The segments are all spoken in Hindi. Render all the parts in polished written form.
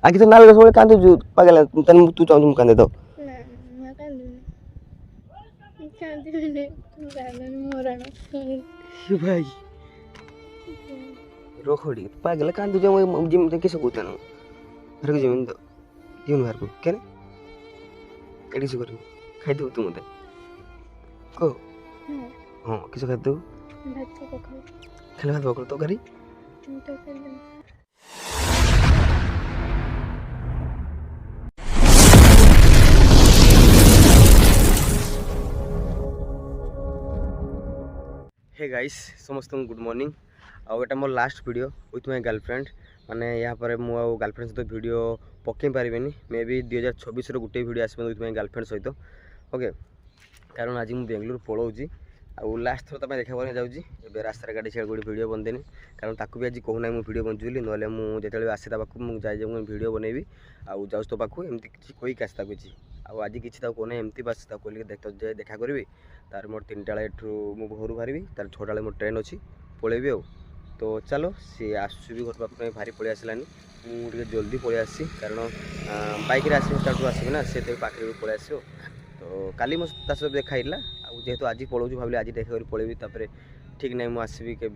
आखि तो नाल सब कांदु पागल तन तू चाहू तुम कांदे दो भाई रोखोड़ी पागल कांदु जो जिम किस को तन घर के जमीन दो जीवन बाहर को केने एडी से कर खाइ दो तू मते को हां किस खाइ दो भात पकाओ खाली भात पकाओ तो करी तो कर हे गाइस समस्त गुड मॉर्निंग आटा मोर last video with my girlfriend माने यहाँ पर मु गर्लफ्रेंड सहित वीडियो पकई पारे मे बी 2026 गोटे वीडियो आस विथ माय गर्लफ्रेंड सहित ओके कारण आज मुझे बेंगलोर पलाऊँगी आउ लास्ट थर तुम देखा करने जाऊँगी रास्तार गाड़ी छाड़ गोटे वीडियो बनदेनी कारण ताकू भी आज कहूना मुझे वीडियो बनचुली ना मुझे जो आसे पाक मुझे वीडियो बनैबी आउ जाऊँ तो पाक एमती किसी कहीक आसता किसी आज किसी कहना एमती बस कहली देखा करी तार मोर 3टा मु घर बाहरी तार 6टा मोर ट्रेन अच्छी पलैबी आउ तो चलो सी आसुबी घर पाख भारी पलि आसलानी मुझे जल्दी पलि आसी कारण बाइक आसो आसबे से पाखे भी पलि आसो तो काली मो सहित देखाइला जेहेतु आज पलाऊँ भाविली आज देखा कर पलैबी तापर ठीक ना मुझे आसबि के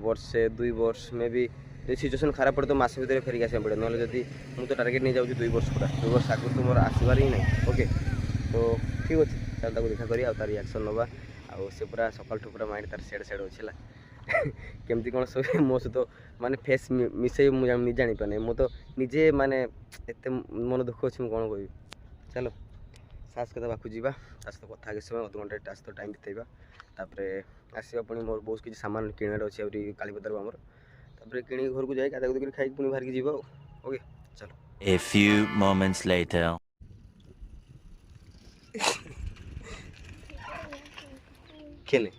वर्षे 2 वर्ष मे भी सिचुएसन खराब पड़े तो मस भर फेरिक आसा पड़े ना जब मुझे टार्गेट नहीं जाऊँ 2 वर्ष पूरा 2 वर्ष आगुरी तो मोर आसबार ही ना ओके तो ठीक अच्छे चल देखा करी तार रिएक्शन नवा आउ से पूरा सकाल पूरा माइंड तार सेड सेड अच्छे केमती कौन सब मो सहित माने फेस मिसई मुझे जानी पाने मो तो निजे माने एत मन दुख अच्छे मुझे कौन कह चलो सास के पाक जावा सहित कथा आगे समय 1 घंटा सहित टाइम बितेबा आसवा पुणी मोर बहुत किसी सामान किणार अच्छे आउरी कालीपदार आमर तापर कि घर को जाए गाधा गुधी खाई पुणी बाहर की जीवा ओके चलो A few moments later केने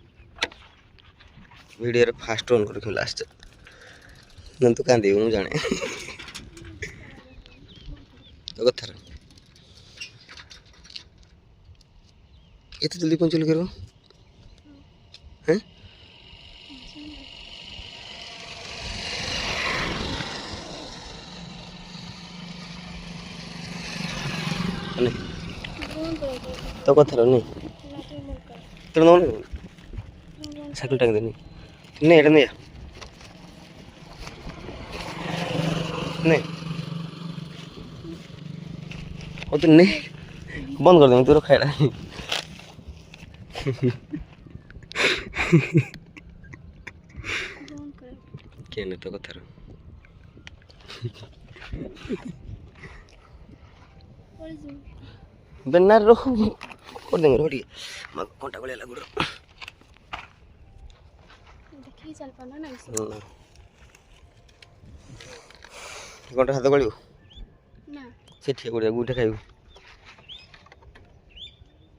वीडियो रे फास्ट ऑन कर लास्ट न तो कांदी मु जाने तो कथर एते जल्दी कौन चल करो हैं तो कथर नहीं तो ना साइकिल टांग देनी नहीं एटा नहीं नहीं वो तो नहीं बंद कर देंगे तू खाए क्या नहीं तो कथर बेनार रो कर देंगे रोटी घंटा गले लगुड़ देखी चल पाना ना घंटा हाथ गलियो ना से ठीक कर गुटे खाइबो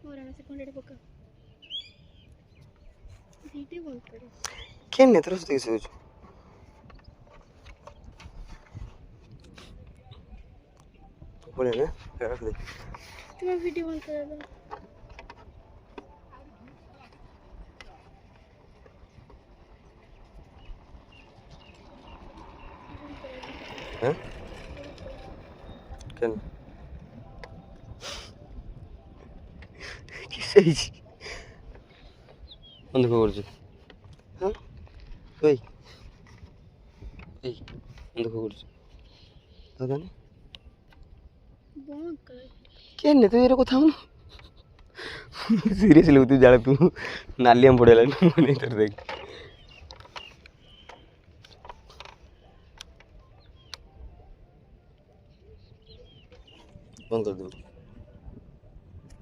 मोरा से घंटा पका वीडियो बंद कर केने तरस देख से बोले ना रख दे तुम वीडियो बंद कर दो हैं केन किसे बंद कर हाँ ओई बंद कर दादा ने बंद कर केन तो ये कथा हम सीरियसली तू जाने तू नालियाम पड़ेला नहीं तर देख बंद कर दो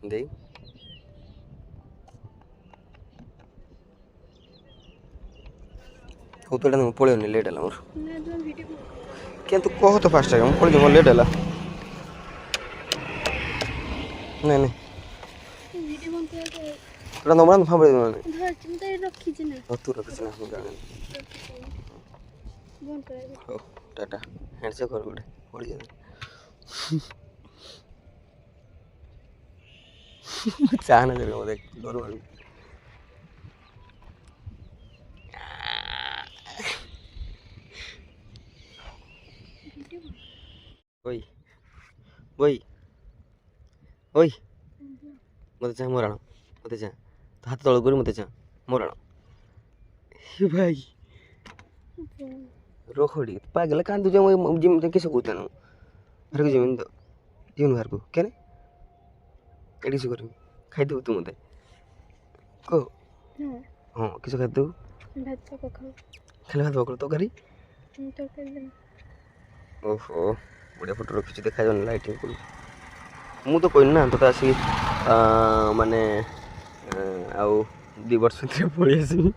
दे हो तो मैं पड़े लेट है मोर क्या तू कह तो फास्ट है पड़े मोर लेट है नहीं नहीं थोड़ा नंबर फाम पड़े तू रखी ना हम जाने हो टाटा हैंडशेक कर गोटे पड़ जाए चाहना जरूर देख डर मार ओई ओई ओई मत चाह मोराण मत चाह तो हाथ तल कर मत चाह मोराण हे भाई रोखड़ी पागल कांदू जो जिम किस कहते हैं घर को जिमिन तो जीवन घर को क्या एडी से कर खाई देबू तू मत कह हाँ किस खाई देबू खाली भात पकड़ तो करी ओहो बढ़िया फोटो रखी देखा जाऊन लाइटिंग को मु तो कहनी ना तो आसी माने आउ 2 वर्ष भितर पलि आसमी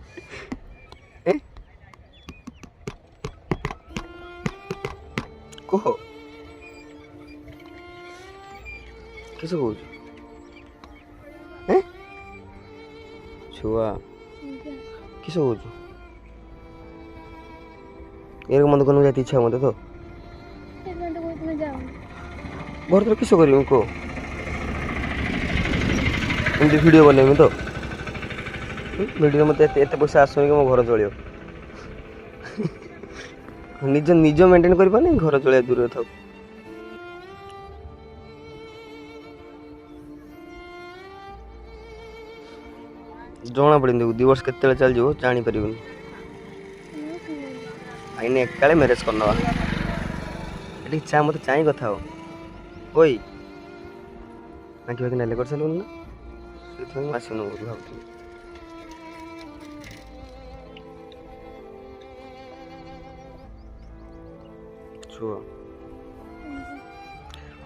कह किस कह छुआ किस कह एरक मन दुकान जाती इच्छा मत तो घर तो किस कर को एमती वीडियो बनैमी तो वीडियो मत एत पैसा आसुनी कि मो घर चलो निज निज मेंटेन कर पानी घर चलिया दूर था जना पड़ी 2 वर्ष के चल जाओ जापर आईने एकाले मैरेज करना ये चा मत चाह कथा हो ओई बाकी बाकी नाले कर सारू ना आसन भावती छुआ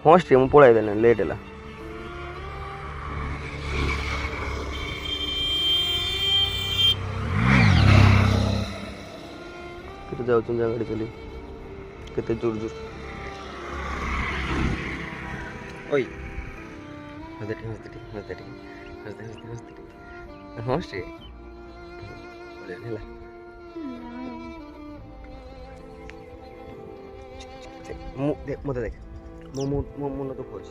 हाँ स्टे मुझे पढ़ाई देना लेट है जाऊ गाड़ी चली केते जोर जोर ओई हंसते हाँ स्टे मत देख मो मन तो खुश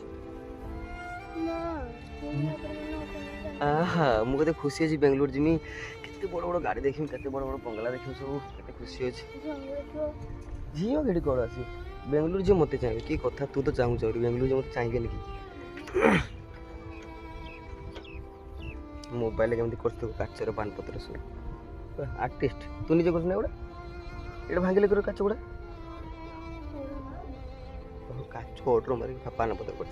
आहा मुझे खुशी अच्छी बेंगलोर जिमी केते बड़ बड़ गाड़ी देखी केते बड़ बड़ बंगला देखी सब केते खुशी अच्छी झील गाड़ी कौन आस बेंगलोर जो मत चाहिए कि कथा तू तो चाहूँ चाह बेंगलोर जो मत चाहिए नहीं मोबाइल केमती कर काचर पानपत्र सब आर्टिस्ट तू निजे कर गुड़ा ये भांगिले कर काच गुड़ा काच ऑर्डर मारे पानपत्र कर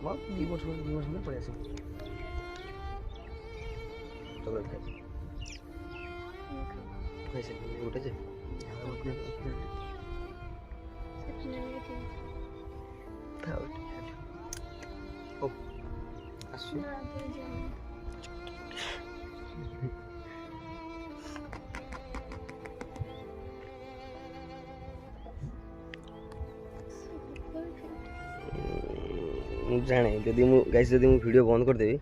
बहुत 2 वर्ष में पड़े चॉकलेट खाई उठे जे जाने जदि गाइस जदि वीडियो बंद करदेवी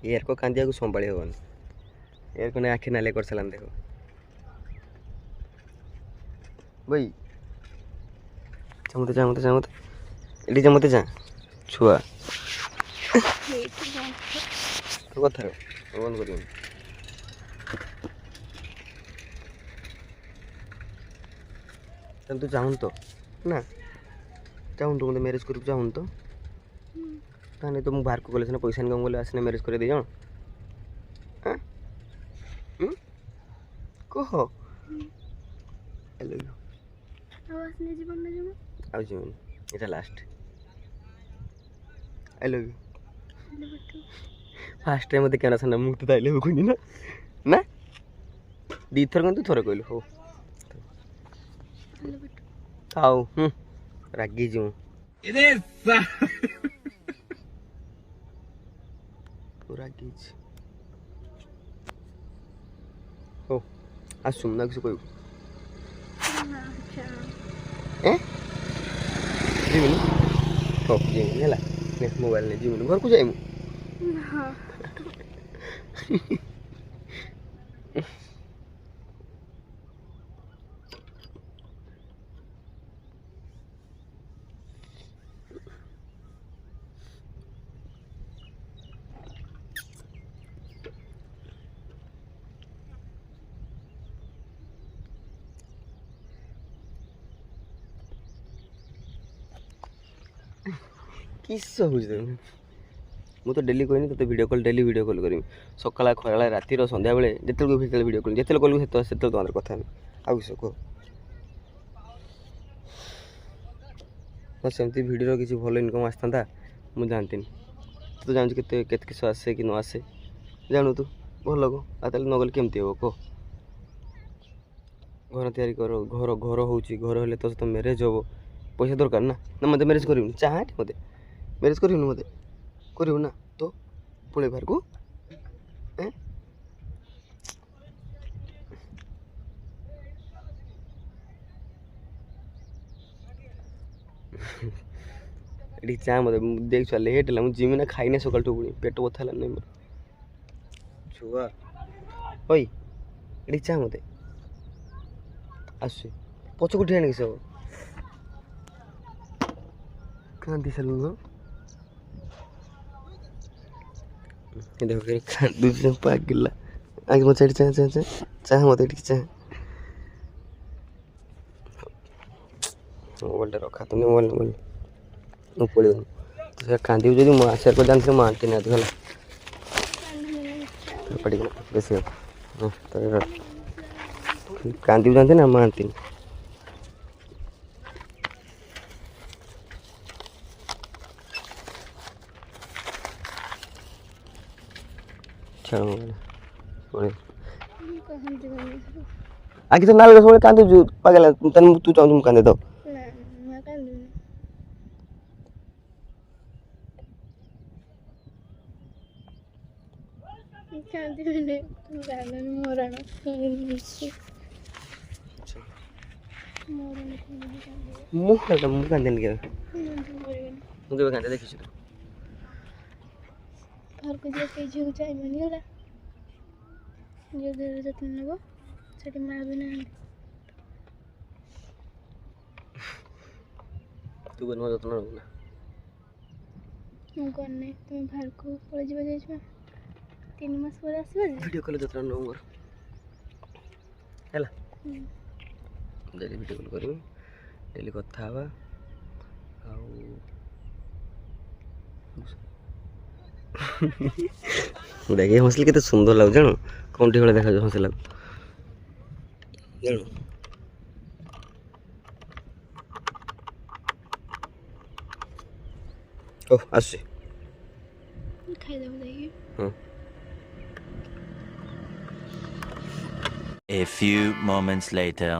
एयर को कांदिया को संभाली हेबन एयर को आखि नाले कर सालान देखो भाई चामते एडी चामते जा छुआ तो कथा बंद कर तू चाहून तो ना चाहून तो मत मैरेज कर चाहून तो नहीं तो मुझे बाहर को गले पैसा इनकम कले आसने मैरेज कर दिज कह ये last I love you fast time मत क्या ना मुझे तो आई लव कहनी ना ना 2 थर तू थोड़े कहलु हो आओ रागी जो रागी हो आसुम ना किसी कहू जीवन हो जीवन है मोबाइल ने जीवन घर को जाइमु किस हूँ ମୁଁ ତ ଡେଲି କହିନି ତୋତେ video call daily video call କରିବି ସକାଳ ଖରାବେଳେ ରାତିର ସନ୍ଧ୍ୟାବେଳେ ଯେତେବେଳେ ଭିଡ଼ିଓ କଲ୍ ଯେତେବେଳେ କଲ୍ ସେତେବେଳେ ତମର କଥା ହେବି ଆଉ କିସ କୁହ ହଁ ସେମିତି ଭିଡ଼ିଓର କିଛି ଭଲ ଇନକମ୍ ଆସିଥାନ୍ତା ମୁଁ ଜାଣିଥିନି ତୁ ତ ଜାଣିଛୁ କେତେ କେତେ କିସ ଆସେ କି ନ ଆସେ ଜାଣୁ ତୁ ଭଲ କହ ଆଉ ତାହେଲେ ନଗଲେ କେମିତି ହେବ କହ ଘର ତିଆରି କର ଘର ହେଉଛି ଘର ହେଲେ ତୋ ସହିତ ମ୍ୟାରେଜ୍ ହେବ ପଇସା ଦରକାର ନା ନା ମୋତେ ମ୍ୟାରେଜ୍ କରିବୁନି ଚାହାଁଟି ମୋତେ ମ୍ୟାରେଜ୍ କରିବୁନି ମୋତେ କରିବୁ ନା ତ ପଳେଇ ବାହାରକୁ ଏଠି ଚା ମୋତେ ଦେଖ ଲେଟ୍ ହେଲା ମୁଁ ଯିମି ନା ଖାଇନି ସକାଳଠୁ ପୁଣି ପେଟ ବଥା ହେଲା ନାହିଁ ମୋର ଛୁଆ ଓଇ ଏଠି ଚା ମୋତେ ଆସୁଛି ପଛକୁ ଠିଆ ନେଇକି ସବୁ କାନ୍ଦି ସାରିଲୁ ଦେଖ କାନ୍ଦୁଛି ପାଗିଲା ଆগে ମୋ ଚାରି ଚାହା ମୋତେ ଟିକେ ଚାହା ମୋବାଇଲଟା ରଖା ତୁମେ ମୋବାଇଲ ମୁଁ ପଳେଇବନି ତୁ ସେ କାନ୍ଦିବୁ ଯଦି ମୁଁ ଆସିବାର କରି ଜାଣିଥିଲି ମୁଁ ଆଣ୍ଟି ନାହାନ୍ତି ହେଲା ପଡ଼ିଗଲା ବେଶୀ ହଁ କାନ୍ଦିବୁ ଜାଣିନ୍ତି ନା ମୁଁ ଆଣ୍ଟିନି ଛାଡ଼ ମୋବାଇଲ ଆଖି ତ ନାଳ ସବୁବେଳେ କାନ୍ଦୁଛୁ ପାଗଲା ତାହେଲେ ତୁ ଚାହୁଁଛୁ ମୁଁ କାନ୍ଦେ ତ ମୁଁ କାନ୍ଦେନି କେବେ ମୁଁ କେବେ କାନ୍ଦେ ଦେଖିଛୁ ଘରକୁ ଯିଏ କେହି ଝିଅକୁ ଚାହିଁବନି ହେଲା ଝିଅ ଦେହର ଯତ୍ନ ନେବ ସେଠି ମାଆ ବି ନାହାନ୍ତି ତୁ ମୋ ଯତ୍ନ ନେବୁ ନା ମୁଁ କ'ଣ ନାହିଁ ତୁମେ ବାହାରକୁ ପଳେଇଯିବ ଯାଇଛ 3 ମାସ ପରେ ଆସିବ ଭିଡ଼ିଓ କଲ୍ ଯତ୍ନ ନେବୁ ମୋର ହେଲା ଡେଲି ଭିଡ଼ିଓ କଲ୍ କରିବି ଡେଲି କଥା ହେବା ଆଉ ଦେଖେ ହସିଲେ କେତେ ସୁନ୍ଦର ଲାଗୁଛି ଜାଣୁ କଣ୍ଠି ଭଳିଆ ଦେଖାଯାଉଛି ହସିଲା ଜାଣୁ ହଉ ଆସୁଛି ଖାଇଦେବ ଯାଇକି ହଁ A few moments later.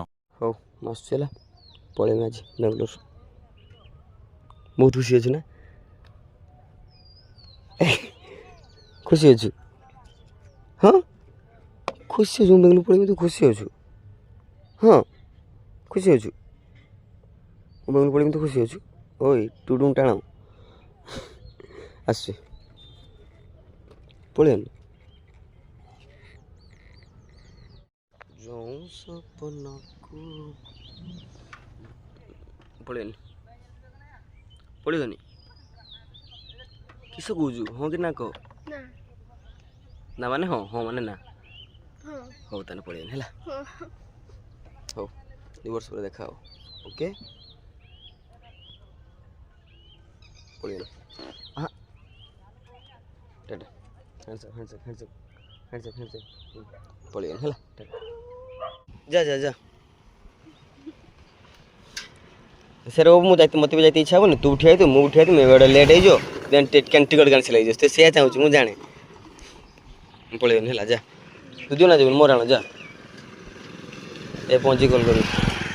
ହଉ ମୁଁ ଆସୁଛି ହେଲା ପଳେଇବି ଆଜି ବାଙ୍ଗଲୋର ବହୁତ ଖୁସି ଅଛୁ ନା ଖୁସି ଅଛୁ ହଁ ଖୁସି ଅଛୁ ମୁଁ ବାଙ୍ଗଲୋର ପଳେଇବି ତୁ ଖୁସି ଅଛୁ ହଁ ଖୁସି ଅଛୁ ମୁଁ ବାଙ୍ଗଲୋର ପଳେଇବି ତୁ ଖୁସି ଅଛୁ ଓଇ ଟୁଡୁଁ ଟାଣ ଆସୁଛି ପଳେଇଆନି ଯେଉଁ ସପନକୁ ପଳେଇଆନି ପଳେଇବନି କିସ କହୁଛୁ ହଁ କି ନା କହ ନା ନା ମାନେ ହଁ ହଁ ମାନେ ନା ହଁ ହଉ ତାହେଲେ ପଳେଇଆନି ହେଲା ହଁ ହଉ 2 ବର୍ଷ ପରେ ଦେଖା ହବ ଓକେ ପଳେଇଆନି ହଁ ଟାଟା ହ୍ୟାଣ୍ଡସଅପ୍ ପଳେଇଆନି ହେଲା ଟାଟା ଯା ଯା ଯା ସେରେ ମୁଁ ଯାଇ ମୋତେ ବି ଯାଇତେ ଇଚ୍ଛା ହେବନି ତୁ ଉଠି ଆଇଥିବୁ ମୁଁ ଉଠି ଆଇଥିବି ଏବେ ଲେଟ୍ ହେଇଯିବ ଦେନ୍ ଟିକେଟ୍ କ୍ୟାନ୍ସେଲ୍ ହେଇଯିବ ତ ସେଇଆ ଚାହୁଁଛି ମୁଁ ଜାଣେ ମୁଁ ପଳେଇବନି ହେଲା ଯା ତୁ ଯିବୁ ନା ଯିବୁନି ମୋର ଆଣ ଯା ଏ ପହଞ୍ଚି କଲ୍ କରିବି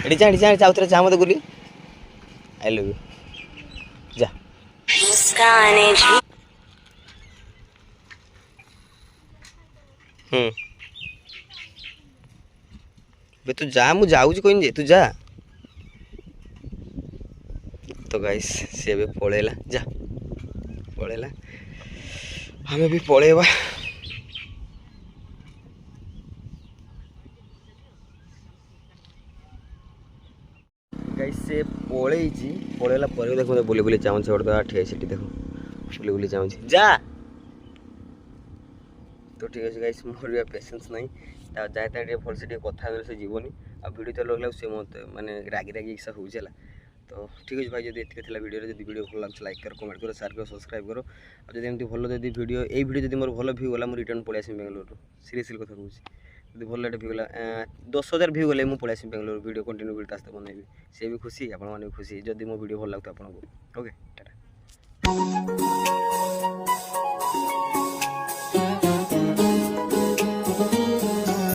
ଏଠି ଚା ଆଉଥରେ ଚା ମୋତେ ଗୁଲି ଆଇ ଲଭ୍ ୟୁ ଯା ବେ ତୁ ଯା ମୁଁ ଯାଉଛି କହିନି ଯେ ତୁ ଯା ତ ଗାଇସ୍ ସେ ଏବେ ପଳେଇଲା ଯା ପଳେଇଲା ଆମେ ବି ପଳେଇବା ଗାଇସ୍ ସେ ପଳେଇଛି ପଳେଇଲା ପରେ ଦେଖ ମୋତେ ବୁଲି ବୁଲି ଚାହୁଁଛି ଗୋଟେ ତ ଠିଆ ସେଠି ଦେଖ ବୁଲି ବୁଲି ଚାହୁଁଛି ଯା ତ ଠିକ୍ ଅଛି ଗାଇସ୍ ମୋର ବି ପେସେନ୍ସ ନାହିଁ ତା ଯାଏ ଟିକେ ଭଲସେ ଟିକେ କଥା ହେଲେ ସେ ଯିବନି ଆଉ ଭିଡ଼ିଓ ଚାଲୁ ଲାଗିଲା ସେ ମୋତେ ମାନେ ରାଗି ଇଚ୍ଛା ହେଉଛି ହେଲା तो ठीक है भाई जब ये थिला वीडियो जब वीडियो भल लगे लाइक कर कमेंट कर शेयर कर सब्सक्राइब कर और जब एमती भल जब वीडियो ये वीडियो जब मोर भल व्यू गला मुझे रिटर्न पलि आसमी बेंगलोर सीरियसली कथा कहूँ जब भल व्यू गला 10,000 व्यू गले मुझे पलि आसमी बेंगलोर वीडियो कंटिन्यू कर बनैबी सी भी खुशी आपण मैंने खुशी जब मो वीडियो भल लगता आपको ओके टाटा।